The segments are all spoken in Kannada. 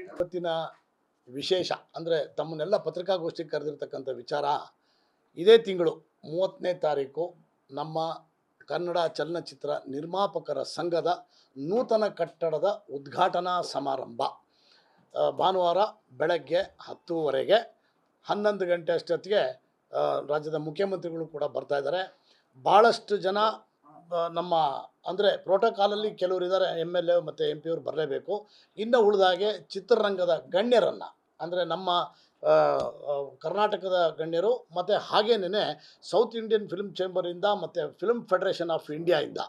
ಇವತ್ತಿನ ವಿಶೇಷ ಅಂದರೆ ತಮ್ಮನ್ನೆಲ್ಲ ಪತ್ರಿಕಾಗೋಷ್ಠಿಗೆ ಕರೆದಿರ್ತಕ್ಕಂಥ ವಿಚಾರ, ಇದೇ ತಿಂಗಳು 30ನೇ ತಾರೀಕು ನಮ್ಮ ಕನ್ನಡ ಚಲನಚಿತ್ರ ನಿರ್ಮಾಪಕರ ಸಂಘದ ನೂತನ ಕಟ್ಟಡದ ಉದ್ಘಾಟನಾ ಸಮಾರಂಭ. ಭಾನುವಾರ ಬೆಳಗ್ಗೆ 10:30ಗೆ 11 ಗಂಟೆ ಅಷ್ಟೊತ್ತಿಗೆ ರಾಜ್ಯದ ಮುಖ್ಯಮಂತ್ರಿಗಳು ಕೂಡ ಬರ್ತಾ ಇದ್ದಾರೆ. ಭಾಳಷ್ಟು ಜನ ನಮ್ಮ ಅಂದರೆ ಪ್ರೋಟೋಕಾಲಲ್ಲಿ ಕೆಲವರು ಇದ್ದಾರೆ, MLA ಮತ್ತು MP ಅವರು ಬರಲೇಬೇಕು. ಇನ್ನು ಉಳಿದಾಗೆ ಚಿತ್ರರಂಗದ ಗಣ್ಯರನ್ನು ಅಂದರೆ ನಮ್ಮ ಕರ್ನಾಟಕದ ಗಣ್ಯರು ಮತ್ತು ಹಾಗೇನೇ ಸೌತ್ ಇಂಡಿಯನ್ ಫಿಲ್ಮ್ ಚೇಂಬರಿಂದ ಮತ್ತು ಫಿಲ್ಮ್ ಫೆಡರೇಷನ್ ಆಫ್ ಇಂಡಿಯಾಯಿಂದ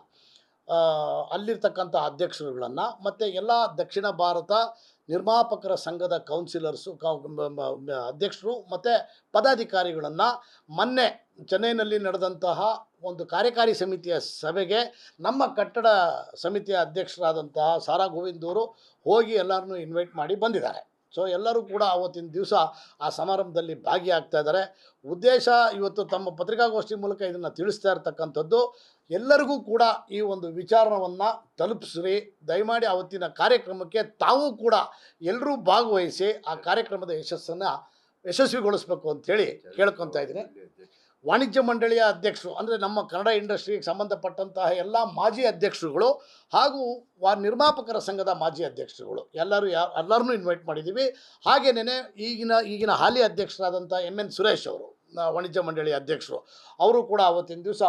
ಅಲ್ಲಿರ್ತಕ್ಕಂಥ ಅಧ್ಯಕ್ಷರುಗಳನ್ನು ಮತ್ತು ಎಲ್ಲ ದಕ್ಷಿಣ ಭಾರತ ನಿರ್ಮಾಪಕರ ಸಂಘದ ಕೌನ್ಸಿಲರ್ಸು ಅಧ್ಯಕ್ಷರು ಮತ್ತು ಪದಾಧಿಕಾರಿಗಳನ್ನು ಮೊನ್ನೆ ಚೆನ್ನೈನಲ್ಲಿ ನಡೆದಂತಹ ಒಂದು ಕಾರ್ಯಕಾರಿ ಸಮಿತಿಯ ಸಭೆಗೆ ನಮ್ಮ ಕಟ್ಟಡ ಸಮಿತಿಯ ಅಧ್ಯಕ್ಷರಾದಂತಹ ಸಾರಾ ಗೋವಿಂದ್ ಅವರು ಹೋಗಿ ಎಲ್ಲರನ್ನೂ ಇನ್ವೈಟ್ ಮಾಡಿ ಬಂದಿದ್ದಾರೆ. ಸೊ ಎಲ್ಲರೂ ಕೂಡ ಆವತ್ತಿನ ದಿವಸ ಆ ಸಮಾರಂಭದಲ್ಲಿ ಭಾಗಿಯಾಗ್ತಾ ಇದ್ದಾರೆ. ಉದ್ದೇಶ ಇವತ್ತು ತಮ್ಮ ಪತ್ರಿಕಾಗೋಷ್ಠಿ ಮೂಲಕ ಇದನ್ನು ತಿಳಿಸ್ತಾ ಇರ್ತಕ್ಕಂಥದ್ದು, ಎಲ್ಲರಿಗೂ ಕೂಡ ಈ ಒಂದು ವಿಚಾರವನ್ನು ತಲುಪಿಸ್ರಿ. ದಯಮಾಡಿ ಆವತ್ತಿನ ಕಾರ್ಯಕ್ರಮಕ್ಕೆ ತಾವು ಕೂಡ ಎಲ್ಲರೂ ಭಾಗವಹಿಸಿ ಆ ಕಾರ್ಯಕ್ರಮದ ಯಶಸ್ವಿಗೊಳಿಸಬೇಕು ಅಂಥೇಳಿ ಕೇಳ್ಕೊತಾ ಇದ್ದೀನಿ. ವಾಣಿಜ್ಯ ಮಂಡಳಿಯ ಅಧ್ಯಕ್ಷರು ಅಂದರೆ ನಮ್ಮ ಕನ್ನಡ ಇಂಡಸ್ಟ್ರಿಗೆ ಸಂಬಂಧಪಟ್ಟಂತಹ ಎಲ್ಲ ಮಾಜಿ ಅಧ್ಯಕ್ಷರುಗಳು ಹಾಗೂ ನಿರ್ಮಾಪಕರ ಸಂಘದ ಮಾಜಿ ಅಧ್ಯಕ್ಷರುಗಳು ಎಲ್ಲರನ್ನೂ ಇನ್ವೈಟ್ ಮಾಡಿದ್ದೀವಿ. ಹಾಗೇನೇ ಈಗಿನ ಹಾಲಿ ಅಧ್ಯಕ್ಷರಾದಂಥ MN ಸುರೇಶ್ ಅವರು, ವಾಣಿಜ್ಯ ಮಂಡಳಿಯ ಅಧ್ಯಕ್ಷರು, ಅವರು ಕೂಡ ಆವತ್ತಿನ ದಿವಸ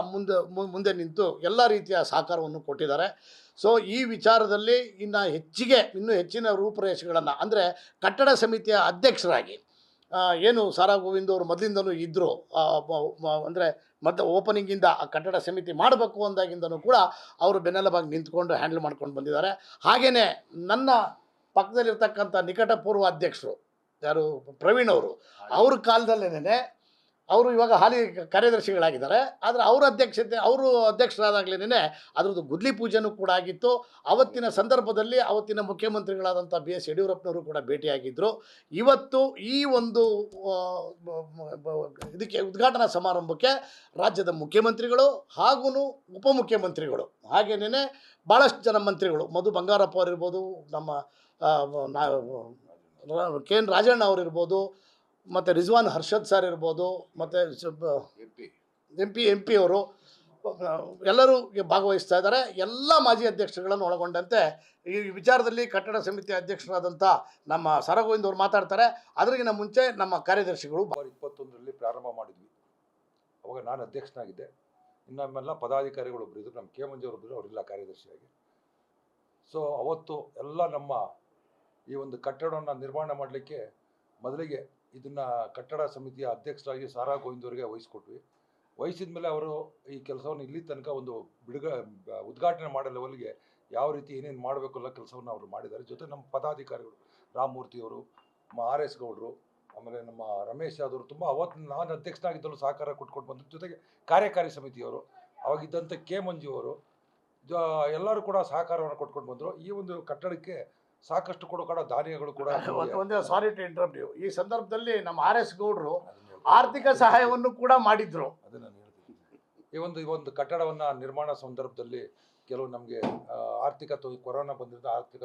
ಮುಂದೆ ನಿಂತು ಎಲ್ಲ ರೀತಿಯ ಸಹಕಾರವನ್ನು ಕೊಟ್ಟಿದ್ದಾರೆ. ಸೊ ಈ ವಿಚಾರದಲ್ಲಿ ಇನ್ನೂ ಹೆಚ್ಚಿನ ರೂಪುರೇಷೆಗಳನ್ನು ಅಂದರೆ ಕಟ್ಟಡ ಸಮಿತಿಯ ಅಧ್ಯಕ್ಷರಾಗಿ ಏನು ಸಾರಾ ಗೋವಿಂದ್ ಅವರು ಮೊದಲಿಂದನೂ ಇದ್ದರು, ಅಂದರೆ ಓಪನಿಂಗಿಂದ ಆ ಕಟ್ಟಡ ಸಮಿತಿ ಮಾಡಬೇಕು ಅಂದಾಗಿಂದನೂ ಕೂಡ ಅವರು ಬೆನ್ನೆಲುಬಾಗಿ ನಿಂತ್ಕೊಂಡು ಹ್ಯಾಂಡಲ್ ಮಾಡ್ಕೊಂಡು ಬಂದಿದ್ದಾರೆ. ಹಾಗೆಯೇ ನನ್ನ ಪಕ್ಕದಲ್ಲಿರ್ತಕ್ಕಂಥ ನಿಕಟಪೂರ್ವ ಅಧ್ಯಕ್ಷರು ಯಾರು ಪ್ರವೀಣ್ ಅವರು, ಅವ್ರ ಕಾಲದಲ್ಲೇನೆ ಅವರು ಇವಾಗ ಹಾಲಿ ಕಾರ್ಯದರ್ಶಿಗಳಾಗಿದ್ದಾರೆ. ಆದರೆ ಅವರು ಅಧ್ಯಕ್ಷರಾದಾಗಲೇ ಅದರದ್ದು ಗುದ್ಲಿ ಪೂಜೆನೂ ಕೂಡ ಆಗಿತ್ತು. ಅವತ್ತಿನ ಸಂದರ್ಭದಲ್ಲಿ ಅವತ್ತಿನ ಮುಖ್ಯಮಂತ್ರಿಗಳಾದಂಥ BS ಯಡಿಯೂರಪ್ಪನವರು ಕೂಡ ಭೇಟಿಯಾಗಿದ್ದರು. ಇವತ್ತು ಈ ಒಂದು ಇದಕ್ಕೆ ಉದ್ಘಾಟನಾ ಸಮಾರಂಭಕ್ಕೆ ರಾಜ್ಯದ ಮುಖ್ಯಮಂತ್ರಿಗಳು ಹಾಗೂ ಉಪಮುಖ್ಯಮಂತ್ರಿಗಳು ಹಾಗೇನೇ ಭಾಳಷ್ಟು ಜನ ಮಂತ್ರಿಗಳು, ಮಧು ಬಂಗಾರಪ್ಪ ಅವರಿರ್ಬೋದು, ನಮ್ಮ KN ರಾಜಣ್ಣ ಅವರಿರ್ಬೋದು, ಮತ್ತು ರಿಜ್ವಾನ್ ಹರ್ಷದ್ ಸರ್ ಇರ್ಬೋದು, ಮತ್ತು MP ಅವರು ಎಲ್ಲರೂ ಭಾಗವಹಿಸ್ತಾ ಇದ್ದಾರೆ. ಎಲ್ಲ ಮಾಜಿ ಅಧ್ಯಕ್ಷರುಗಳನ್ನು ಒಳಗೊಂಡಂತೆ ಈ ವಿಚಾರದಲ್ಲಿ ಕಟ್ಟಡ ಸಮಿತಿ ಅಧ್ಯಕ್ಷರಾದಂಥ ನಮ್ಮ ಸಾರಾ ಗೋವಿಂದ್ ಅವರು ಮಾತಾಡ್ತಾರೆ. ಅದರಿಗಿಂತ ಮುಂಚೆ ನಮ್ಮ ಕಾರ್ಯದರ್ಶಿಗಳು 2021ರಲ್ಲಿ ಪ್ರಾರಂಭ ಮಾಡಿದ್ವಿ. ಅವಾಗ ನಾನು ಅಧ್ಯಕ್ಷನಾಗಿದ್ದೆ. ಇನ್ನೊಮ್ಮೆಲ್ಲ ಪದಾಧಿಕಾರಿಗಳು ಒಬ್ಬರು ಇದ್ದರು, ನಮ್ಮ K ಮಂಜು ಅವರಿದ್ದರು, ಅವರಿಲ್ಲ ಕಾರ್ಯದರ್ಶಿಯಾಗಿ. ಸೊ ಅವತ್ತು ಎಲ್ಲ ನಮ್ಮ ಈ ಒಂದು ಕಟ್ಟಡವನ್ನು ನಿರ್ಮಾಣ ಮಾಡಲಿಕ್ಕೆ ಮೊದಲಿಗೆ ಇದನ್ನು ಕಟ್ಟಡ ಸಮಿತಿಯ ಅಧ್ಯಕ್ಷರಾಗಿ ಸಾರಾ ಗೋವಿಂದ್ ಅವರಿಗೆ ವಹಿಸ್ಕೊಟ್ವಿ. ವಹಿಸಿದ ಮೇಲೆ ಅವರು ಈ ಕೆಲಸವನ್ನು ಇಲ್ಲಿ ತನಕ ಒಂದು ಉದ್ಘಾಟನೆ ಮಾಡೋ ಲೆವೆಲ್ಗೆ ಯಾವ ರೀತಿ ಏನೇನು ಮಾಡಬೇಕು ಅನ್ನೋ ಕೆಲಸವನ್ನು ಅವರು ಮಾಡಿದ್ದಾರೆ. ಜೊತೆ ನಮ್ಮ ಪದಾಧಿಕಾರಿಗಳು ರಾಮಮೂರ್ತಿಯವರು, RS ಗೌಡರು, ಆಮೇಲೆ ನಮ್ಮ ರಮೇಶ್ ಯಾದವರು ತುಂಬ ಅವತ್ತು ನಾನು ಅಧ್ಯಕ್ಷನಾಗಿದ್ದಲು ಸಹಕಾರ ಕೊಟ್ಕೊಂಡು ಬಂದರು. ಜೊತೆಗೆ ಕಾರ್ಯಕಾರಿ ಸಮಿತಿಯವರು ಅವಾಗಿದ್ದಂಥ K ಮಂಜು ಅವರು ಎಲ್ಲರೂ ಕೂಡ ಸಹಕಾರವನ್ನು ಕೊಟ್ಕೊಂಡು ಬಂದರು. ಈ ಒಂದು ಕಟ್ಟಡಕ್ಕೆ ಸಾಕಷ್ಟು ಕೂಡ ದಾನಿಗಳು ಕೂಡ ಒಂದೇ ಸಾರಿ ಟು ಇಂಟರಪ್ಟ್ ಯು. ಈ ಸಂದರ್ಭದಲ್ಲಿ ನಮ್ಮ RS ಗೌಡರು ಆರ್ಥಿಕ ಸಹಾಯವನ್ನು ಕೂಡ ಮಾಡಿದ್ರು. ಅದನ್ನು ನಾನು ಹೇಳ್ತೀನಿ. ಈ ಒಂದು ಕಟ್ಟಡವನ್ನು ನಿರ್ಮಾಣ ಸಂದರ್ಭದಲ್ಲಿ ಕೆಲವು ನಮಗೆ ಕೊರೋನಾ ಬಂದಿದ್ದ ಆರ್ಥಿಕ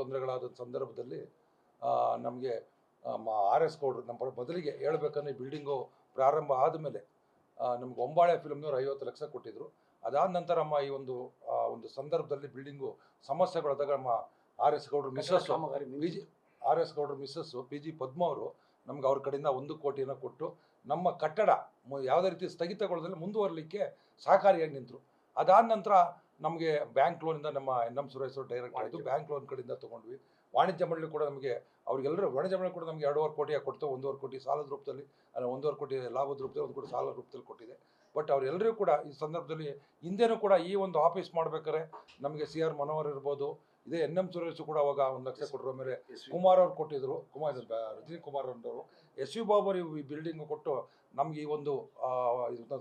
ತೊಂದರೆಗಳಾದ ಸಂದರ್ಭದಲ್ಲಿ ನಮಗೆ RS ಗೌಡರು ನಮ್ಮ ಮೊದಲಿಗೆ ಹೇಳ್ಬೇಕಂದ್ರೆ ಬಿಲ್ಡಿಂಗು ಪ್ರಾರಂಭ ಆದಮೇಲೆ ನಮ್ಗೆ ಒಂಬಾಳೆ ಫಿಲ್ಮ್ನವ್ರು 50 ಲಕ್ಷ ಕೊಟ್ಟಿದ್ರು. ಅದಾದ ನಂತರ ಈ ಒಂದು ಸಂದರ್ಭದಲ್ಲಿ ಬಿಲ್ಡಿಂಗು ಸಮಸ್ಯೆಗಳಾದಾಗ ನಮ್ಮ RS ಗೌಡ್ರ ಮಿಸ್ಸಸ್ಸು PG ಪದ್ಮ ಅವರು ನಮ್ಗೆ ಅವ್ರ ಕಡೆಯಿಂದ 1 ಕೋಟಿಯನ್ನು ಕೊಟ್ಟು ನಮ್ಮ ಕಟ್ಟಡ ಯಾವುದೇ ರೀತಿ ಸ್ಥಗಿತಗೊಳ್ಳದಲ್ಲಿ ಮುಂದುವರಲಿಕ್ಕೆ ಸಹಕಾರಿಯಾಗಿ ನಿಂತರು. ಅದಾದ ನಂತರ ನಮಗೆ ಬ್ಯಾಂಕ್ ಲೋನಿಂದ ನಮ್ಮ NM ಸುರೇಶ್ ಅವರು ಡೈರೆಕ್ಟ್ ಆಯಿತು, ಬ್ಯಾಂಕ್ ಲೋನ್ ಕಡೆಯಿಂದ ತೊಗೊಂಡ್ವಿ. ವಾಣಿಜ್ಯ ಮಂಡಳಿ ಕೂಡ ನಮಗೆ ಅವರಿಗೆಲ್ಲರೂ ವಾಣಿಜ್ಯ ಮಂಡಳಿ ಕೂಡ ನಮಗೆ 2.5 ಕೋಟಿಯಾಗಿ ಕೊಡ್ತು. 1.5 ಕೋಟಿ ಸಾಲದ ರೂಪದಲ್ಲಿ, 1.5 ಕೋಟಿ ಲಾಭದ ರೂಪದಲ್ಲಿ, 1 ಕೋಟಿ ಸಾಲದ ರೂಪದಲ್ಲಿ ಕೊಟ್ಟಿದೆ. ಬಟ್ ಅವರೆಲ್ಲರೂ ಕೂಡ ಈ ಸಂದರ್ಭದಲ್ಲಿ ಹಿಂದೆನೂ ಕೂಡ ಈ ಒಂದು ಆಫೀಸ್ ಮಾಡ್ಬೇಕಾದ್ರೆ ನಮಗೆ CR ಮನೋಹರ್ ಇರ್ಬೋದು, ಇದೇ NM ಸುರೇಶ್ ಕೂಡ ಅವಾಗ 1 ಲಕ್ಷ ಕೊಟ್ಟರು. ಆಮೇಲೆ ಕುಮಾರ್ ಅವ್ರು ಕೊಟ್ಟಿದ್ರು, ರಜನಿ ಕುಮಾರ್ ಅವರು, SU ಬಾಬು ಈ ಬಿಲ್ಡಿಂಗ್ ಕೊಟ್ಟು ನಮಗೆ ಈ ಒಂದು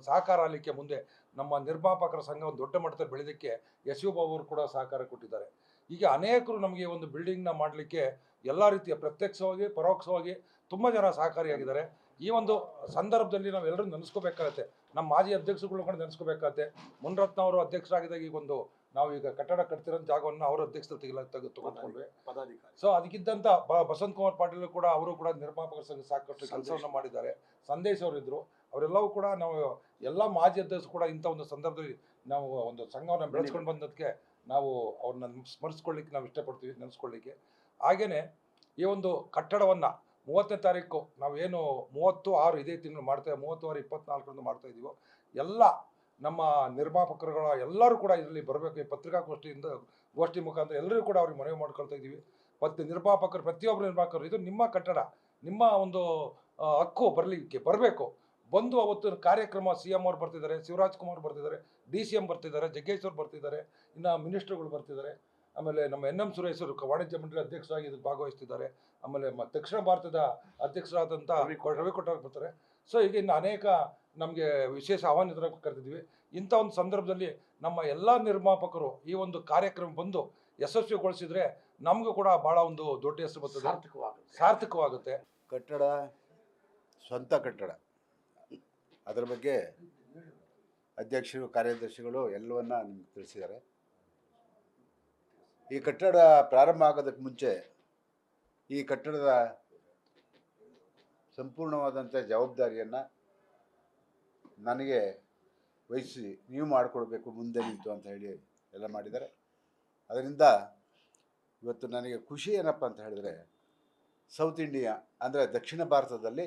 ಸಹಕಾರ ಆಗಲಿಕ್ಕೆ ಮುಂದೆ ನಮ್ಮ ನಿರ್ಮಾಪಕರ ಸಂಘ ಒಂದು ದೊಡ್ಡ ಮಟ್ಟದಲ್ಲಿ ಬೆಳೆದಕ್ಕೆ SU ಬಾಬು ಅವರು ಕೂಡ ಸಹಕಾರ ಕೊಟ್ಟಿದ್ದಾರೆ. ಹೀಗೆ ಅನೇಕರು ನಮಗೆ ಒಂದು ಬಿಲ್ಡಿಂಗ್ನ ಮಾಡಲಿಕ್ಕೆ ಎಲ್ಲ ರೀತಿಯ ಪ್ರತ್ಯಕ್ಷವಾಗಿ ಪರೋಕ್ಷವಾಗಿ ತುಂಬ ಜನ ಸಹಕಾರಿಯಾಗಿದ್ದಾರೆ. ಈ ಒಂದು ಸಂದರ್ಭದಲ್ಲಿ ನಾವೆಲ್ಲರೂ ನೆನೆಸ್ಕೋಬೇಕಾಗತ್ತೆ. ನಮ್ಮ ಮಾಜಿ ಅಧ್ಯಕ್ಷರುಗಳು ಕೂಡ ನೆನೆಸ್ಕೋಬೇಕಾಗತ್ತೆ. ಮುನ್ರತ್ನ ಅವರು ಅಧ್ಯಕ್ಷರಾಗಿದ್ದಾಗ ಈಗ ಒಂದು ನಾವು ಈಗ ಕಟ್ಟಡ ಕಟ್ತಿರೋ ಜಾಗವನ್ನು ಅವರ ಅಧ್ಯಕ್ಷತೆ ತೆಗೆದುಕೊಂಡ್ವಿ. ಪದಾಧಿಕಾರಿ. ಸೊ ಅದಕ್ಕಿದ್ದಂಥ ಬಸಂತ್ ಕುಮಾರ್ ಪಾಟೀಲ್ ಕೂಡ ಅವರು ಕೂಡ ನಿರ್ಮಾಪಕರ ಸಂಘ ಸಾಕಷ್ಟು ಕೆಲಸವನ್ನು ಮಾಡಿದ್ದಾರೆ. ಸಂದೇಶ್ ಅವರು ಇದ್ರು, ಅವರೆಲ್ಲವೂ ಕೂಡ ನಾವು ಎಲ್ಲ ಮಾಜಿ ಅಧ್ಯಕ್ಷರು ಕೂಡ ಇಂಥ ಒಂದು ಸಂದರ್ಭದಲ್ಲಿ ನಾವು ಒಂದು ಸಂಘವನ್ನು ಬೆಳೆಸ್ಕೊಂಡು ಬಂದದಕ್ಕೆ ನಾವು ಅವ್ರನ್ನ ಸ್ಮರಿಸ್ಕೊಳ್ಳಿಕ್ಕೆ ನಾವು ಇಷ್ಟಪಡ್ತೀವಿ, ನೆನೆಸ್ಕೊಳ್ಳಿಕ್ಕೆ. ಹಾಗೇನೆ ಈ ಒಂದು ಕಟ್ಟಡವನ್ನು 30ನೇ ತಾರೀಕು ನಾವೇನು 30/6 ಇದೇ ತಿಂಗಳು ಮಾಡ್ತೇವೆ, 30/6/24 ಮಾಡ್ತಾ ಇದ್ದೀವೋ, ಎಲ್ಲ ನಮ್ಮ ನಿರ್ಮಾಪಕರುಗಳ ಎಲ್ಲರೂ ಕೂಡ ಇದರಲ್ಲಿ ಬರಬೇಕು. ಈ ಗೋಷ್ಠಿ ಮುಖಾಂತರ ಎಲ್ಲರೂ ಕೂಡ ಅವ್ರಿಗೆ ಮನವಿ ಮಾಡ್ಕೊಳ್ತಾ ಇದ್ದೀವಿ. ಮತ್ತು ನಿರ್ಮಾಪಕರು, ಪ್ರತಿಯೊಬ್ಬರು ನಿರ್ಮಾಪಕರು, ಇದು ನಿಮ್ಮ ಕಟ್ಟಡ, ನಿಮ್ಮ ಒಂದು ಹಕ್ಕು ಬರಬೇಕು. ಬಂದು ಅವತ್ತು ಕಾರ್ಯಕ್ರಮ CM ಅವ್ರು ಬರ್ತಿದ್ದಾರೆ, ಶಿವರಾಜ್ ಕುಮಾರ್ ಬರ್ತಿದ್ದಾರೆ, DCM ಬರ್ತಿದ್ದಾರೆ, ಜಗ್ಗೇಶ್ ಅವ್ರು ಬರ್ತಿದ್ದಾರೆ, ಇನ್ನು ಮಿನಿಸ್ಟ್ರುಗಳು ಬರ್ತಿದ್ದಾರೆ, ಆಮೇಲೆ ನಮ್ಮ NM ಸುರೇಶ್ ಅವರು ವಾಣಿಜ್ಯ ಮಂಡಳಿ ಅಧ್ಯಕ್ಷರಾಗಿ ಇದಕ್ಕೆ ಭಾಗವಹಿಸ್ತಿದ್ದಾರೆ, ಆಮೇಲೆ ದಕ್ಷಿಣ ಭಾರತದ ಅಧ್ಯಕ್ಷರಾದಂಥ ರವಿ ಕೊಟ್ಟಾರ್ ಬರ್ತಾರೆ. ಸೊ ಈಗ ಇನ್ನು ಅನೇಕ ನಮಗೆ ವಿಶೇಷ ಆಹ್ವಾನಿತರ ಕರೆದಿದ್ವಿ. ಇಂಥ ಒಂದು ಸಂದರ್ಭದಲ್ಲಿ ನಮ್ಮ ಎಲ್ಲ ನಿರ್ಮಾಪಕರು ಈ ಒಂದು ಕಾರ್ಯಕ್ರಮ ಬಂದು ಯಶಸ್ವಿಗೊಳಿಸಿದ್ರೆ ನಮಗೂ ಕೂಡ ಭಾಳ ಒಂದು ದೊಡ್ಡ ಹೆಸರು ಬರ್ತದೆ, ಸಾರ್ಥಕವಾಗುತ್ತೆ. ಕಟ್ಟಡ ಸ್ವಂತ ಕಟ್ಟಡ, ಅದರ ಬಗ್ಗೆ ಅಧ್ಯಕ್ಷರು, ಕಾರ್ಯದರ್ಶಿಗಳು ಎಲ್ಲವನ್ನ ನಿಮ್ಗೆ ತಿಳಿಸಿದ್ದಾರೆ. ಈ ಕಟ್ಟಡ ಪ್ರಾರಂಭ ಆಗೋದಕ್ಕೆ ಮುಂಚೆ ಈ ಕಟ್ಟಡದ ಸಂಪೂರ್ಣವಾದಂಥ ಜವಾಬ್ದಾರಿಯನ್ನು ನನಗೆ ವಹಿಸಿ ನೀವು ಮಾಡಿಕೊಡ್ಬೇಕು ಮುಂದೆ ನಿಂತು ಅಂತ ಹೇಳಿ ಎಲ್ಲ ಮಾಡಿದ್ದಾರೆ. ಅದರಿಂದ ಇವತ್ತು ನನಗೆ ಖುಷಿ ಏನಪ್ಪ ಅಂತ ಹೇಳಿದ್ರೆ, ಸೌತ್ ಇಂಡಿಯಾ ಅಂದರೆ ದಕ್ಷಿಣ ಭಾರತದಲ್ಲಿ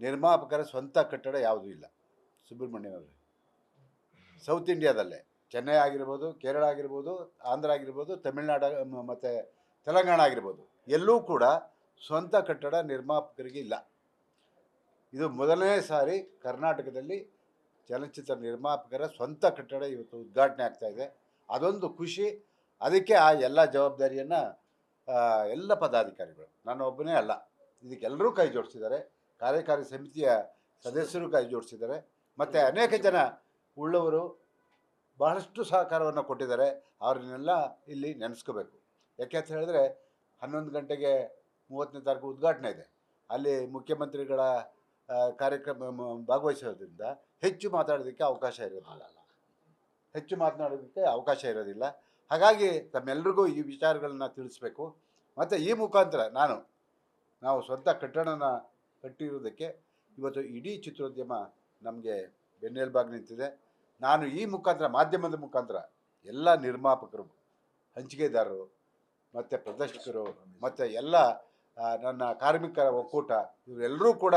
ನಿರ್ಮಾಪಕರ ಸ್ವಂತ ಕಟ್ಟಡ ಯಾವುದೂ ಇಲ್ಲ. ಸುಬ್ರಹ್ಮಣ್ಯನವರೇ, ಸೌತ್ ಇಂಡಿಯಾದಲ್ಲೇ ಚೆನ್ನೈ ಆಗಿರ್ಬೋದು, ಕೇರಳ ಆಗಿರ್ಬೋದು, ಆಂಧ್ರ ಆಗಿರ್ಬೋದು, ತಮಿಳುನಾಡು ಮತ್ತು ತೆಲಂಗಾಣ ಆಗಿರ್ಬೋದು, ಎಲ್ಲೂ ಕೂಡ ಸ್ವಂತ ಕಟ್ಟಡ ನಿರ್ಮಾಪಕರಿಗೆ ಇಲ್ಲ. ಇದು ಮೊದಲನೇ ಸಾರಿ ಕರ್ನಾಟಕದಲ್ಲಿ ಚಲನಚಿತ್ರ ನಿರ್ಮಾಪಕರ ಸ್ವಂತ ಕಟ್ಟಡ ಇವತ್ತು ಉದ್ಘಾಟನೆ ಆಗ್ತಾಯಿದೆ. ಅದೊಂದು ಖುಷಿ. ಅದಕ್ಕೆ ಆ ಎಲ್ಲ ಜವಾಬ್ದಾರಿಯನ್ನು ಎಲ್ಲ ಪದಾಧಿಕಾರಿಗಳು, ನಾನು ಒಬ್ಬನೇ ಅಲ್ಲ, ಇದಕ್ಕೆಲ್ಲರೂ ಕೈ ಜೋಡಿಸಿದ್ದಾರೆ. ಕಾರ್ಯಕಾರಿ ಸಮಿತಿಯ ಸದಸ್ಯರು ಕೈ ಜೋಡಿಸಿದ್ದಾರೆ. ಮತ್ತು ಅನೇಕ ಜನ ಉಳ್ಳವರು ಬಹಳಷ್ಟು ಸಹಕಾರವನ್ನು ಕೊಟ್ಟಿದ್ದಾರೆ. ಅವ್ರನ್ನೆಲ್ಲ ಇಲ್ಲಿ ನೆನೆಸ್ಕೋಬೇಕು. ಯಾಕೆ ಅಂತ ಹೇಳಿದ್ರೆ 11 ಗಂಟೆಗೆ 30ನೇ ತಾರೀಕು ಉದ್ಘಾಟನೆ ಇದೆ. ಅಲ್ಲಿ ಮುಖ್ಯಮಂತ್ರಿಗಳ ಕಾರ್ಯಕ್ರಮ ಭಾಗವಹಿಸೋದ್ರಿಂದ ಹೆಚ್ಚು ಮಾತಾಡೋದಕ್ಕೆ ಅವಕಾಶ ಇರೋದಿಲ್ಲ. ಹಾಗಾಗಿ ತಮ್ಮೆಲ್ಲರಿಗೂ ಈ ವಿಚಾರಗಳನ್ನ ತಿಳಿಸ್ಬೇಕು. ಮತ್ತು ಈ ಮುಖಾಂತರ ನಾವು ಸ್ವಂತ ಕಟ್ಟಡನ ಕಟ್ಟಿರೋದಕ್ಕೆ ಇವತ್ತು ಇಡೀ ಚಿತ್ರೋದ್ಯಮ ನಮಗೆ ಬೆನ್ನೆಲುಬಾಗಿ ನಿಂತಿದೆ. ನಾನು ಈ ಮುಖಾಂತರ, ಮಾಧ್ಯಮದ ಮುಖಾಂತರ ಎಲ್ಲ ನಿರ್ಮಾಪಕರು, ಹಂಚಿಕೆದಾರರು ಮತ್ತು ಪ್ರದರ್ಶಕರು ಮತ್ತು ಎಲ್ಲ ನನ್ನ ಕಾರ್ಮಿಕರ ಒಕ್ಕೂಟ, ಇವರೆಲ್ಲರೂ ಕೂಡ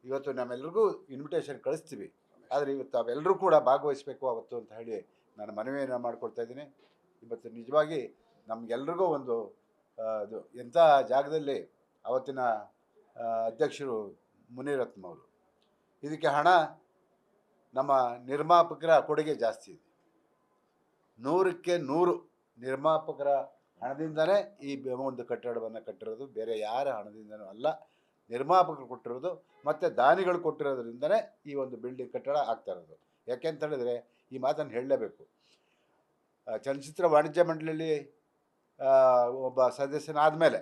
ಇವತ್ತು ನಮ್ಮೆಲ್ಲರಿಗೂ ಇನ್ವಿಟೇಷನ್ ಕಳಿಸ್ತೀವಿ. ಆದರೆ ಇವತ್ತು ಅವೆಲ್ಲರೂ ಕೂಡ ಭಾಗವಹಿಸಬೇಕು ಅವತ್ತು ಅಂತ ಹೇಳಿ ನಾನು ಮನವಿಯನ್ನು ಮಾಡ್ಕೊಳ್ತಾ ಇದ್ದೀನಿ. ಇವತ್ತು ನಿಜವಾಗಿ ನಮಗೆಲ್ರಿಗೂ ಒಂದು ಅದು ಎಂಥ ಜಾಗದಲ್ಲಿ ಅವತ್ತಿನ ಅಧ್ಯಕ್ಷರು ಮುನಿರತ್ನ ಅವರು, ಇದಕ್ಕೆ ಹಣ ನಮ್ಮ ನಿರ್ಮಾಪಕರ ಕೊಡುಗೆ ಜಾಸ್ತಿ ಇದೆ. 100ಕ್ಕೆ 100 ನಿರ್ಮಾಪಕರ ಹಣದಿಂದನೇ ಈ ಒಂದು ಕಟ್ಟಡವನ್ನು ಕಟ್ಟಿರೋದು, ಬೇರೆ ಯಾರ ಹಣದಿಂದನೂ ಅಲ್ಲ. ನಿರ್ಮಾಪಕರು ಕೊಟ್ಟಿರೋದು ಮತ್ತು ದಾನಿಗಳು ಕೊಟ್ಟಿರೋದ್ರಿಂದನೇ ಈ ಒಂದು ಬಿಲ್ಡಿಂಗ್ ಕಟ್ಟಡ ಆಗ್ತಾ ಇರೋದು. ಯಾಕೆ ಅಂತ ಹೇಳಿದ್ರೆ ಈ ಮಾತನ್ನು ಹೇಳಲೇಬೇಕು. ಚಲನಚಿತ್ರ ವಾಣಿಜ್ಯ ಮಂಡಳಿಯಲ್ಲಿ ಒಬ್ಬ ಸದಸ್ಯನಾದ ಮೇಲೆ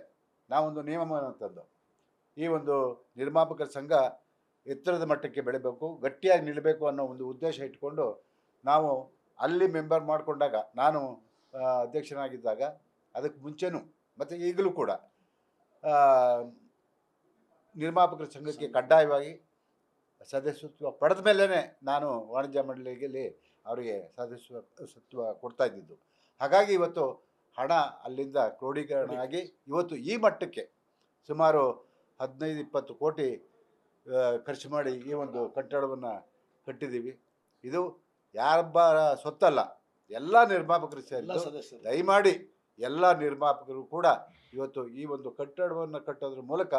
ನಾವೊಂದು ನಿಯಮವನ್ನು ತಂದು, ಈ ಒಂದು ನಿರ್ಮಾಪಕರ ಸಂಘ ಎತ್ತರದ ಮಟ್ಟಕ್ಕೆ ಬೆಳಿಬೇಕು, ಗಟ್ಟಿಯಾಗಿ ನಿಲ್ಲಬೇಕು ಅನ್ನೋ ಒಂದು ಉದ್ದೇಶ ಇಟ್ಕೊಂಡು ನಾವು ಅಲ್ಲಿ ಮೆಂಬರ್ ಮಾಡಿಕೊಂಡಾಗ, ನಾನು ಅಧ್ಯಕ್ಷನಾಗಿದ್ದಾಗ, ಅದಕ್ಕೆ ಮುಂಚೆನೂ ಮತ್ತು ಈಗಲೂ ಕೂಡ ನಿರ್ಮಾಪಕರ ಸಂಘಕ್ಕೆ ಕಡ್ಡಾಯವಾಗಿ ಸದಸ್ಯತ್ವ ಪಡೆದ ಮೇಲೇ ನಾನು ವಾಣಿಜ್ಯ ಮಂಡಳಿಯಲ್ಲಿ ಅವರಿಗೆ ಸದಸ್ಯತ್ವ ಕೊಡ್ತಾ ಇದ್ದಿದ್ದು. ಹಾಗಾಗಿ ಇವತ್ತು ಹಣ ಅಲ್ಲಿಂದ ಕ್ರೋಢೀಕರಣ ಆಗಿ ಇವತ್ತು ಈ ಮಟ್ಟಕ್ಕೆ ಸುಮಾರು 15-20 ಕೋಟಿ ಖರ್ಚು ಮಾಡಿ ಈ ಒಂದು ಕಟ್ಟಡವನ್ನು ಕಟ್ಟಿದ್ದೀವಿ. ಇದು ಯಾರೊಬ್ಬರ ಸೊತ್ತಲ್ಲ, ಎಲ್ಲ ನಿರ್ಮಾಪಕರು ಸೇರಿ ದಯಮಾಡಿ ಎಲ್ಲ ನಿರ್ಮಾಪಕರು ಕೂಡ ಇವತ್ತು ಈ ಒಂದು ಕಟ್ಟಡವನ್ನು ಕಟ್ಟೋದ್ರ ಮೂಲಕ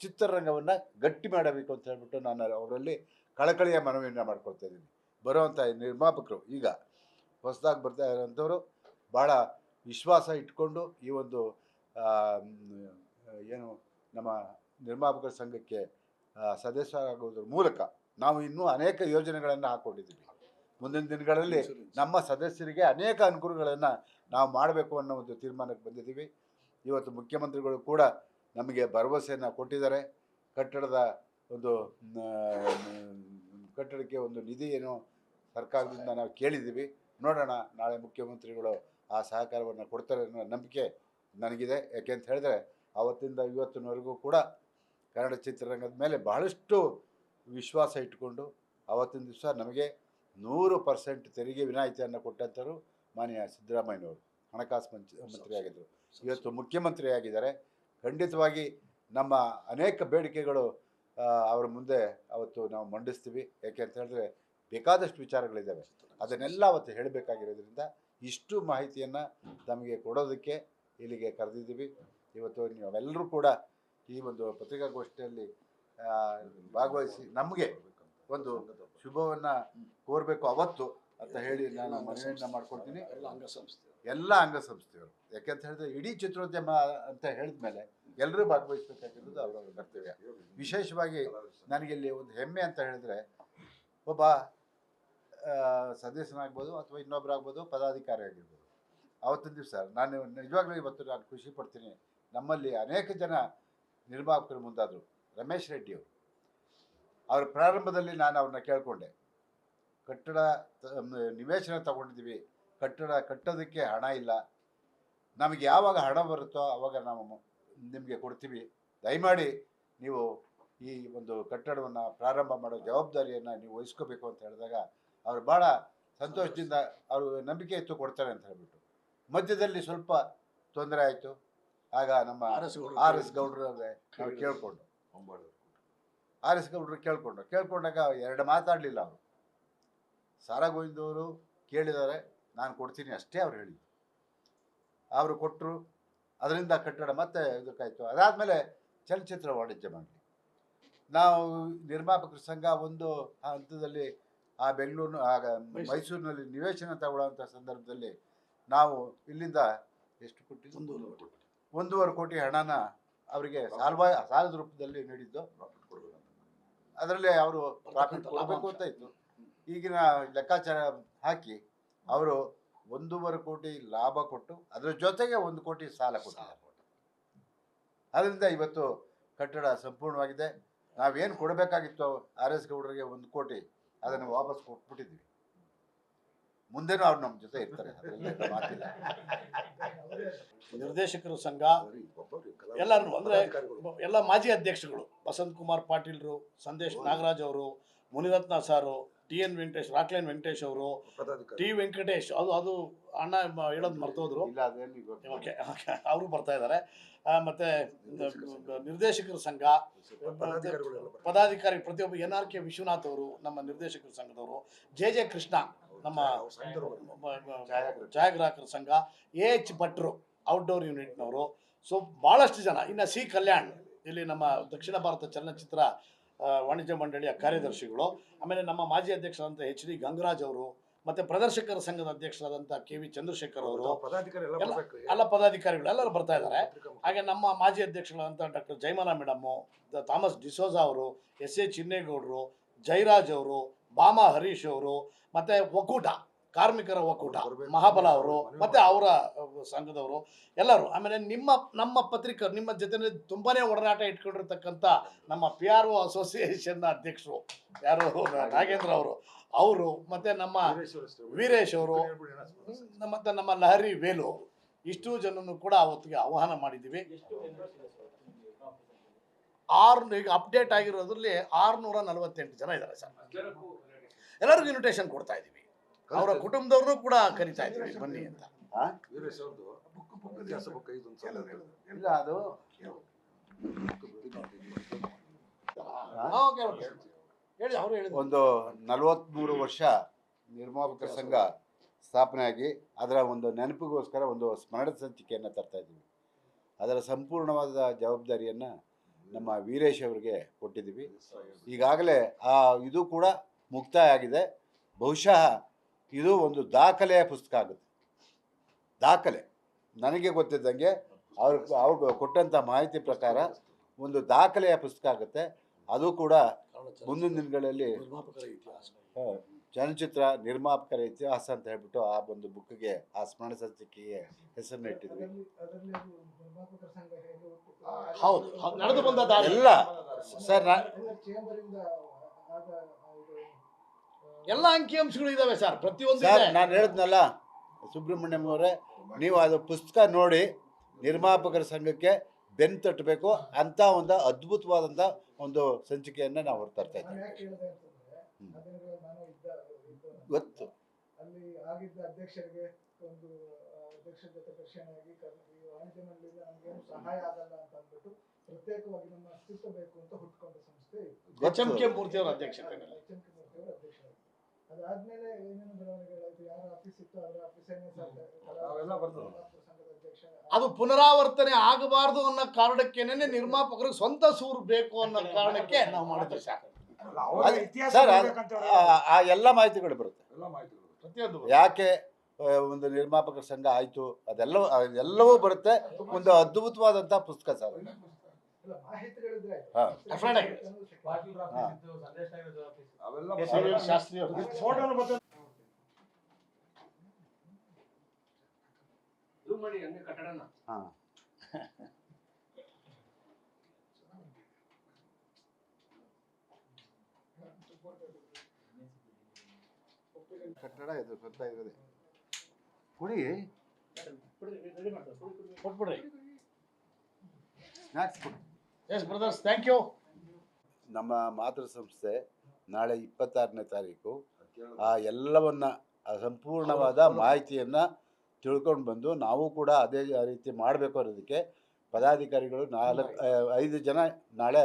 ಚಿತ್ರರಂಗವನ್ನು ಗಟ್ಟಿ ಮಾಡಬೇಕು ಅಂತ ಹೇಳ್ಬಿಟ್ಟು ನಾನು ಅವರಲ್ಲಿ ಕಳಕಳಿಯ ಮನವಿಯನ್ನು ಮಾಡ್ಕೊಳ್ತಾ ಇದ್ದೀನಿ. ಬರುವಂಥ ನಿರ್ಮಾಪಕರು, ಈಗ ಹೊಸದಾಗಿ ಬರ್ತಾ ಇರೋಂಥವ್ರು ಭಾಳ ವಿಶ್ವಾಸ ಇಟ್ಕೊಂಡು ಈ ಒಂದು ಏನು ನಮ್ಮ ನಿರ್ಮಾಪಕರ ಸಂಘಕ್ಕೆ ಸದಸ್ಯರಾಗೋದ್ರ ಮೂಲಕ ನಾವು ಇನ್ನೂ ಅನೇಕ ಯೋಜನೆಗಳನ್ನು ಹಾಕ್ಕೊಂಡಿದ್ದೀವಿ. ಮುಂದಿನ ದಿನಗಳಲ್ಲಿ ನಮ್ಮ ಸದಸ್ಯರಿಗೆ ಅನೇಕ ಅನುಕೂಲಗಳನ್ನು ನಾವು ಮಾಡಬೇಕು ಅನ್ನೋ ಒಂದು ತೀರ್ಮಾನಕ್ಕೆ ಬಂದಿದ್ದೀವಿ. ಇವತ್ತು ಮುಖ್ಯಮಂತ್ರಿಗಳು ಕೂಡ ನಮಗೆ ಭರವಸೆಯನ್ನು ಕೊಟ್ಟಿದ್ದಾರೆ. ಕಟ್ಟಡಕ್ಕೆ ಒಂದು ನಿಧಿ ಏನೋ ಸರ್ಕಾರದಿಂದ ನಾವು ಕೇಳಿದ್ದೀವಿ. ನೋಡೋಣ, ನಾಳೆ ಮುಖ್ಯಮಂತ್ರಿಗಳು ಆ ಸಹಕಾರವನ್ನು ಕೊಡ್ತಾರೆ ಅನ್ನೋ ನಂಬಿಕೆ ನನಗಿದೆ. ಯಾಕೆ ಅಂತ ಹೇಳಿದ್ರೆ ಆವತ್ತಿಂದ ಇವತ್ತಿನವರೆಗೂ ಕೂಡ ಕನ್ನಡ ಚಿತ್ರರಂಗದ ಮೇಲೆ ಬಹಳಷ್ಟು ವಿಶ್ವಾಸ ಇಟ್ಟುಕೊಂಡು ಆವತ್ತಿನ ದಿವಸ ನಮಗೆ 100% ತೆರಿಗೆ ವಿನಾಯಿತಿಯನ್ನು ಕೊಟ್ಟಂಥವ್ರು ಮಾನ್ಯ ಸಿದ್ದರಾಮಯ್ಯನವರು. ಹಣಕಾಸು ಮಂತ್ರಿಯಾಗಿದ್ದರು, ಇವತ್ತು ಮುಖ್ಯಮಂತ್ರಿ ಆಗಿದ್ದಾರೆ. ಖಂಡಿತವಾಗಿ ನಮ್ಮ ಅನೇಕ ಬೇಡಿಕೆಗಳು ಅವರ ಮುಂದೆ ಅವತ್ತು ನಾವು ಮಂಡಿಸ್ತೀವಿ. ಯಾಕೆ ಅಂತ ಹೇಳಿದ್ರೆ ಬೇಕಾದಷ್ಟು ವಿಚಾರಗಳಿದ್ದಾವೆ, ಅದನ್ನೆಲ್ಲ ಅವತ್ತು ಹೇಳಬೇಕಾಗಿರೋದ್ರಿಂದ ಇಷ್ಟು ಮಾಹಿತಿಯನ್ನು ತಮಗೆ ಕೊಡೋದಕ್ಕೆ ಇಲ್ಲಿಗೆ ಕರೆದಿದ್ದೀವಿ. ಇವತ್ತು ನೀವೆಲ್ಲರೂ ಕೂಡ ಈ ಒಂದು ಪತ್ರಿಕಾಗೋಷ್ಠಿಯಲ್ಲಿ ಭಾಗವಹಿಸಿ ನಮಗೆ ಒಂದು ಶುಭವನ್ನು ಕೋರಬೇಕು ಅವತ್ತು ಅಂತ ಹೇಳಿ ನಾನು ಮನವಿಯನ್ನು ಮಾಡ್ಕೊಳ್ತೀನಿ. ಎಲ್ಲ ಅಂಗಸಂಸ್ಥೆಯವರು, ಯಾಕೆಂತ ಹೇಳಿದ್ರೆ ಇಡೀ ಚಿತ್ರೋದ್ಯಮ ಅಂತ ಹೇಳಿದ ಮೇಲೆ ಎಲ್ಲರೂ ಭಾಗವಹಿಸಬೇಕಾಗಿರೋದು ಅವರವರ ಕರ್ತವ್ಯ. ವಿಶೇಷವಾಗಿ ನನಗಿಲ್ಲಿ ಒಂದು ಹೆಮ್ಮೆ ಅಂತ ಹೇಳಿದ್ರೆ, ಒಬ್ಬ ಸದಸ್ಯನಾಗ್ಬೋದು ಅಥವಾ ಇನ್ನೊಬ್ಬರಾಗ್ಬೋದು, ಪದಾಧಿಕಾರಿ ಆಗಿರ್ಬೋದು. ಆವತ್ತಿನ ದಿವಸ ನಾನು ನಿಜವಾಗ್ಲೂ ಇವತ್ತು ನಾನು ಖುಷಿ ಪಡ್ತೀನಿ. ನಮ್ಮಲ್ಲಿ ಅನೇಕ ಜನ ನಿರ್ಮಾಪಕರು ಮುಂದಾದರು. ರಮೇಶ್ ರೆಡ್ಡಿ ಅವರು, ಅವ್ರ ಪ್ರಾರಂಭದಲ್ಲಿ ನಾನು ಅವ್ರನ್ನ ಕೇಳಿಕೊಂಡೆ, ಕಟ್ಟಡ ನಿವೇಶನ ತಗೊಂಡಿದ್ದೀವಿ, ಕಟ್ಟಡ ಕಟ್ಟೋದಕ್ಕೆ ಹಣ ಇಲ್ಲ, ನಮಗೆ ಯಾವಾಗ ಹಣ ಬರುತ್ತೋ ಆವಾಗ ನಾವು ನಿಮಗೆ ಕೊಡ್ತೀವಿ, ದಯಮಾಡಿ ನೀವು ಈ ಒಂದು ಕಟ್ಟಡವನ್ನು ಪ್ರಾರಂಭ ಮಾಡೋ ಜವಾಬ್ದಾರಿಯನ್ನು ನೀವು ವಹಿಸ್ಕೋಬೇಕು ಅಂತ ಹೇಳಿದಾಗ ಅವರು ಭಾಳ ಸಂತೋಷದಿಂದ ಅವರು ನಂಬಿಕೆ ಇತ್ತು ಕೊಡ್ತಾರೆ ಅಂತ ಹೇಳ್ಬಿಟ್ಟು. ಮಧ್ಯದಲ್ಲಿ ಸ್ವಲ್ಪ ತೊಂದರೆ ಆಯಿತು. ಆಗ ನಮ್ಮ ಆರ್ ಎಸ್ ಗೌಡ್ರು ನಾವು ಕೇಳಿಕೊಂಡು ಕೇಳ್ಕೊಂಡಾಗ ಎರಡು ಮಾತಾಡಲಿಲ್ಲ ಅವರು. ಸಾರಾ ಗೋವಿಂದವರು ಕೇಳಿದ್ದಾರೆ, ನಾನು ಕೊಡ್ತೀನಿ ಅಷ್ಟೇ ಅವ್ರು ಹೇಳಿದ್ರು. ಅವರು ಕೊಟ್ಟರು, ಅದರಿಂದ ಕಟ್ಟಡ ಮತ್ತೆ ಇದಕ್ಕಾಯಿತು. ಅದಾದಮೇಲೆ ಚಲನಚಿತ್ರ ವಾಣಿಜ್ಯ ಮಂಡಳಿ, ನಾವು ನಿರ್ಮಾಪಕರ ಸಂಘ ಒಂದು ಹಂತದಲ್ಲಿ ಆ ಬೆಂಗಳೂರು ಆಗ ಮೈಸೂರಿನಲ್ಲಿ ನಿವೇಶನ ತಗೊಳ್ಳೋಂಥ ಸಂದರ್ಭದಲ್ಲಿ ನಾವು ಇಲ್ಲಿಂದ ಎಷ್ಟು ಕೊಟ್ಟಿದ್ದು, 1.5 ಕೋಟಿ ಹಣನ ಅವರಿಗೆ ಸಾಲದ ರೂಪದಲ್ಲಿ ನೀಡಿದ್ದು. ಅದರಲ್ಲಿ ಅವರು ಪ್ರಾಫಿಟ್ ಕೊಡಬೇಕು ಅಂತ ಇತ್ತು. ಈಗಿನ ಲೆಕ್ಕಾಚಾರ ಹಾಕಿ ಅವರು 1.5 ಕೋಟಿ ಲಾಭ ಕೊಟ್ಟು ಅದರ ಜೊತೆಗೆ 1 ಕೋಟಿ ಸಾಲ ಕೊಟ್ಟಿದ್ದಾರೆ. ಅದರಿಂದ ಇವತ್ತು ಕಟ್ಟಡ ಸಂಪೂರ್ಣವಾಗಿದೆ. ನಾವೇನು ಕೊಡಬೇಕಾಗಿತ್ತು ಆರ್ ಎಸ್ ಗೌಡರಿಗೆ 1 ಕೋಟಿ, ಅದನ್ನು ವಾಪಸ್ ಕೊಟ್ಬಿಟ್ಟಿದ್ದೀವಿ. ಮುಂದೆನೂ ಅವ್ರು ನಮ್ಮ ಜೊತೆ ಇರ್ತಾರೆ, ಅದರಲ್ಲಿ ಮಾತಿಲ್ಲ. ನಿರ್ದೇಶಕರ ಸಂಘ ಎಲ್ಲರೂ ಅಂದರೆ ಎಲ್ಲ ಮಾಜಿ ಅಧ್ಯಕ್ಷಗಳು, ಬಸಂತ್ ಕುಮಾರ್ ಪಾಟೀಲ್ರು, ಸಂದೇಶ್ ನಾಗರಾಜ್ ಅವರು, ಮುನಿರತ್ನ ಸಾರು, TN ವೆಂಕಟೇಶ್, ರಾಕ್ಲೈನ್ ವೆಂಕಟೇಶ್ ಅವರು, ಟಿ ವೆಂಕಟೇಶ್, ಅದು ಅಣ್ಣ ಹೇಳೋದು ಮರ್ತೋದ್ರು, ಓಕೆ ಅವರು ಬರ್ತಾ ಇದ್ದಾರೆ. ಮತ್ತು ನಿರ್ದೇಶಕರ ಸಂಘ ಪದಾಧಿಕಾರಿ ಪ್ರತಿಯೊಬ್ಬ NRK ವಿಶ್ವನಾಥ್ ಅವರು ನಮ್ಮ ನಿರ್ದೇಶಕರ ಸಂಘದವರು, JJ ಕೃಷ್ಣ ನಮ್ಮ ಛಾಯಾಗ್ರಾಹಕರ ಸಂಘ, AH ಭಟ್ರು ಔಟ್ಡೋರ್ ಯೂನಿಟ್ನವರು. ಸೊ ಭಾಳಷ್ಟು ಜನ. ಇನ್ನು C ಕಲ್ಯಾಣ್ ಇಲ್ಲಿ ನಮ್ಮ ದಕ್ಷಿಣ ಭಾರತ ಚಲನಚಿತ್ರ ವಾಣಿಜ್ಯ ಮಂಡಳಿಯ ಕಾರ್ಯದರ್ಶಿಗಳು, ಆಮೇಲೆ ನಮ್ಮ ಮಾಜಿ ಅಧ್ಯಕ್ಷರಾದಂಥ HD ಗಂಗರಾಜ್ ಅವರು, ಮತ್ತು ಪ್ರದರ್ಶಕರ ಸಂಘದ ಅಧ್ಯಕ್ಷರಾದಂಥ KV ಚಂದ್ರಶೇಖರ್ ಅವರು, ಎಲ್ಲ ಪದಾಧಿಕಾರಿಗಳು ಎಲ್ಲರೂ ಬರ್ತಾ ಇದ್ದಾರೆ. ಹಾಗೆ ನಮ್ಮ ಮಾಜಿ ಅಧ್ಯಕ್ಷರಾದಂಥ doctor Jayamala madam, Thomas D'Souza ಅವರು, SA ಚಿನ್ನೇಗೌಡರು, ಜಯರಾಜ್ ಅವರು, ಬಾಮಾ ಹರೀಶ್ ಅವರು, ಮತ್ತು ಒಕ್ಕೂಟ ಕಾರ್ಮಿಕರ ಒಕ್ಕೂಟ ಮಹಾಬಲ ಅವರು, ಮತ್ತು ಅವರ ಸಂಘದವರು ಎಲ್ಲರೂ. ಆಮೇಲೆ ನಮ್ಮ ಪತ್ರಿಕರು, ನಿಮ್ಮ ಜೊತೆ ತುಂಬಾ ಒಡನಾಟ ಇಟ್ಕೊಂಡಿರ್ತಕ್ಕಂಥ ನಮ್ಮ PRO ಅಸೋಸಿಯೇಷನ್ನ ಅಧ್ಯಕ್ಷರು ಯಾರು ನಾಗೇಂದ್ರ ಅವರು, ಮತ್ತು ನಮ್ಮ ವೀರೇಶ್ ಅವರು, ಮತ್ತು ನಮ್ಮ ಲಹರಿ ವೇಲು, ಇಷ್ಟು ಜನನು ಕೂಡ ಅವತ್ತಿಗೆ ಆಹ್ವಾನ ಮಾಡಿದ್ದೀವಿ. ಈಗ ಅಪ್ಡೇಟ್ ಆಗಿರೋದ್ರಲ್ಲಿ 648 ಜನ ಇದ್ದಾರೆ ಸರ್. ಎಲ್ಲರಿಗೂ ಇನ್ವಿಟೇಷನ್ ಕೊಡ್ತಾ ಇದ್ದೀವಿ, ಅವರ ಕುಟುಂಬದವ್ರನ್ನೂ ಕೂಡ ಕರಿತಾ ಇದ್ದೀವಿ ಬನ್ನಿ ಅಂತ. ಇಲ್ಲ, ಅದು ಹೇಳಿ, ಅವರು ಹೇಳಿ. ಒಂದು 43 ವರ್ಷ ನಿರ್ಮಾಪಕರ ಸಂಘ ಸ್ಥಾಪನೆಯಾಗಿ ಅದರ ಒಂದು ನೆನಪಿಗೋಸ್ಕರ ಒಂದು ಸ್ಮರಣ ಸಂಚಿಕೆಯನ್ನು ತರ್ತಾ ಇದ್ದೀವಿ. ಅದರ ಸಂಪೂರ್ಣವಾದ ಜವಾಬ್ದಾರಿಯನ್ನು ನಮ್ಮ ವೀರೇಶ್ ಅವರಿಗೆ ಕೊಟ್ಟಿದ್ದೀವಿ. ಈಗಾಗಲೇ ಇದು ಕೂಡ ಮುಕ್ತಾಯ ಆಗಿದೆ. ಬಹುಶಃ ಇದು ಒಂದು ದಾಖಲೆಯ ಪುಸ್ತಕ ಆಗುತ್ತೆ. ದಾಖಲೆ ನನಗೆ ಗೊತ್ತಿದ್ದಂಗೆ ಅವ್ರು ಕೊಟ್ಟಂಥ ಮಾಹಿತಿ ಪ್ರಕಾರ ಒಂದು ದಾಖಲೆಯ ಪುಸ್ತಕ ಆಗುತ್ತೆ. ಅದು ಕೂಡ ಮುಂದಿನ ದಿನಗಳಲ್ಲಿ ಚಲನಚಿತ್ರ ನಿರ್ಮಾಪಕರ ಇತಿಹಾಸ ಅಂತ ಹೇಳ್ಬಿಟ್ಟು ಆ ಒಂದು ಬುಕ್ಗೆ, ಆ ಸ್ಮರಣ ಸಂಚಿಕೆಗೆ ಹೆಸರನ್ನ ಇಟ್ಟಿದ್ವಿ. ಹೌದು, ನಡೆದು ಬಂದ ಎಲ್ಲ ಸರ್ ಎಲ್ಲ ಅಂಕಿಅಂಶಗಳು ಇದಾವೆ ಸರ್, ಪ್ರತಿಯೊಂದು ಸರ್ ಇದೆ. ನಾನು ಹೇಳಿದ್ನಲ್ಲ ಸುಬ್ರಹ್ಮಣ್ಯಂ ಅವರೇ, ನೀವು ಅದು ಪುಸ್ತಕ ನೋಡಿ ನಿರ್ಮಾಪಕರ ಸಂಘಕ್ಕೆ ಬೆನ್ನು ತಟ್ಟಬೇಕು ಅಂತ ಒಂದು ಅದ್ಭುತವಾದಂಥ ಒಂದು ಸಂಚಿಕೆಯನ್ನು ನಾವು ಹೊರತರ್ತಾ ಇದ್ದೀವಿ. ಗೊತ್ತು ಅಲ್ಲಿ ಆಗಿದ್ದ ಅಧ್ಯಕ್ಷರಿಗೆ ಒಂದು ಅಧ್ಯಕ್ಷರ ಜೊತೆ ಘರ್ಷಣೆಯಾಗಿ ವಾಣಿಜ್ಯ ಮಂಡಳಿಯಿಂದ ನಮಗೇನು ಸಹಾಯ ಆಗಲ್ಲ ಅಂತ ಅಂದ್ಬಿಟ್ಟು ಪ್ರತ್ಯೇಕವಾಗಿ ನಮ್ಮ ಅಸ್ತಿತ್ವ ಬೇಕು ಅಂತ ಹುಟ್ಕೊಂಡ ಸಂಸ್ಥೆ HMK ಮೂರ್ತಿ ಅವರ ಅಧ್ಯಕ್ಷತೆಯಲ್ಲಿ. ಅದಾದ್ಮೇಲೆ ಏನೇನು ಬೆಳವಣಿಗೆಗಳಾಯ್ತು, ಯಾರ ಆಫೀಸ್ ಇತ್ತು ಅದರ ಆಫೀಸನ್ನೇ ಅವೆಲ್ಲ ಬರ್ತದೆ. ಸಂಘದ ಅಧ್ಯಕ್ಷ ಅದು ಪುನರಾವರ್ತನೆ ಆಗಬಾರ್ದು ಅನ್ನೋ ಕಾರಣಕ್ಕೇನೆ ನಿರ್ಮಾಪಕರಿಗೆ ಸ್ವಂತ ಸೂರು ಬೇಕು ಅನ್ನೋ ಕಾರಣಕ್ಕೆ ನಾವು ಮಾಡಿದ್ವಿ ಸರ್. ಅಲ್ಲ, ಅವ್ರ ಅದೇ ಇತಿಹಾಸ ಸರ್ ನೋಡ್ಬೇಕಂತ ಹೇಳಿ ಆ ಎಲ್ಲ ಮಾಹಿತಿಗಳು ಬರುತ್ತೆ. ಎಲ್ಲ ಮಾಹಿತಿಗಳು. ಪ್ರತಿಯೊಂದು ಯಾಕೆ ಒಂದು ನಿರ್ಮಾಪಕರ ಸಂಘ ಆಯಿತು ಅದೆಲ್ಲವೂ ಬರುತ್ತೆ. ಒಂದು ಅದ್ಭುತವಾದಂಥ ಪುಸ್ತಕ ಸರ್. ಎಲ್ಲ ಮಾಹಿತಿಗಳಿದ್ರೆ ಹಾ. ಅವೆಲ್ಲ ಶಾಸ್ತ್ರಿ ಅವರು ಫೋಟೋನು ಮತ್ತೆ ಹಾಂ ಕಟ್ಟಡ ಇದು ಸ್ವಂತ ಇರೋದೆ. ಕೊಡಿ ಕೊಟ್ಬಿಡ್ರಿ. ಸ್ನ್ಯಾಕ್ಸ್ ಕೊಡಿ. Yes brothers, thank you. ನಮ್ಮ ಮಾತೃ ಸಂಸ್ಥೆ ನಾಳೆ 26ನೇ ತಾರೀಕು ಆ ಎಲ್ಲವನ್ನ ಸಂಪೂರ್ಣವಾದ ಮಾಹಿತಿಯನ್ನು ತಿಳ್ಕೊಂಡು ಬಂದು ನಾವು ಕೂಡ ಅದೇ ರೀತಿ ಮಾಡಬೇಕು ಅನ್ನೋದಕ್ಕೆ ಪದಾಧಿಕಾರಿಗಳು 5 ಜನ ನಾಳೆ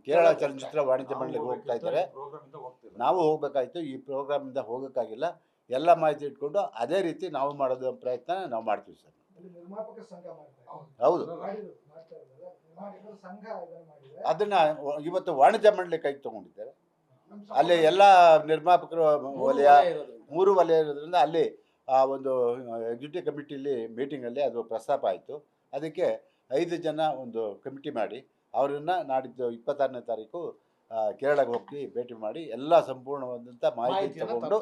ಕೇರಳ ಚಲನಚಿತ್ರ ವಾಣಿಜ್ಯ ಮಂಡಳಿಗೆ ಹೋಗ್ತಾ ಇದ್ದಾರೆ. ಪ್ರೋಗ್ರಾಮಿಂದ ಹೋಗ್ತಿಲ್ಲ. ನಾವು ಹೋಗ್ಬೇಕಾಯ್ತು, ಈ ಪ್ರೋಗ್ರಾಮಿಂದ ಹೋಗೋಕ್ಕಾಗಿಲ್ಲ. ಎಲ್ಲ ಮಾಹಿತಿ ಇಟ್ಕೊಂಡು ಅದೇ ರೀತಿ ನಾವು ಮಾಡೋದು ಪ್ರಯತ್ನ ನಾವು ಮಾಡ್ತೀವಿ ಸರ್. ಅಲ್ಲಿ ನಿರ್ಮಾಪಕ ಸಂಘ ಮಾಡ್ತಾರೆ, ಹೌದು, ಮಾಡ್ತಾ ಇರೋದಲ್ಲ, ನಿರ್ಮಾಪಕರ ಸಂಘ ಇದನ್ನ ಮಾಡಿದೆ. ಅದನ್ನ ಇವತ್ತು ವಾಣಿಜ್ಯ ಮಂಡಳಿ ಕೈಗೆ ತಗೊಂಡಿದ್ದಾರೆ. ಅಲ್ಲಿ ಎಲ್ಲ ನಿರ್ಮಾಪಕರು ವಲಯ 3 ವಲಯ ಇರೋದ್ರಿಂದ ಅಲ್ಲಿ ಆ ಒಂದು ಎಕ್ಸಿಕ್ಯೂಟಿವ್ ಕಮಿಟಿಲಿ ಮೀಟಿಂಗಲ್ಲಿ ಅದು ಪ್ರಸ್ತಾಪ ಆಯಿತು. ಅದಕ್ಕೆ 5 ಜನ ಒಂದು ಕಮಿಟಿ ಮಾಡಿ ಅವರನ್ನು ನಾಡಿದ್ದು 26ನೇ ತಾರೀಕು ಕೇರಳಕ್ಕೆ ಹೋಗಿ ಭೇಟಿ ಮಾಡಿ ಎಲ್ಲ ಸಂಪೂರ್ಣವಾದಂಥ ಮಾಹಿತಿ ತಗೊಂಡು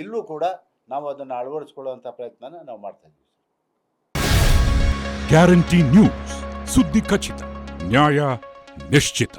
ಇಲ್ಲೂ ಕೂಡ ನಾವು ಅದನ್ನು ಅಳವಡಿಸ್ಕೊಳ್ಳುವಂಥ ಪ್ರಯತ್ನನ ನಾವು ಮಾಡ್ತಾ ಇದ್ದೀವಿ. ಗ್ಯಾರಂಟಿ ನ್ಯೂಸ್, ಸುದ್ದಿ ಖಚಿತ, ನ್ಯಾಯ ನಿಶ್ಚಿತ.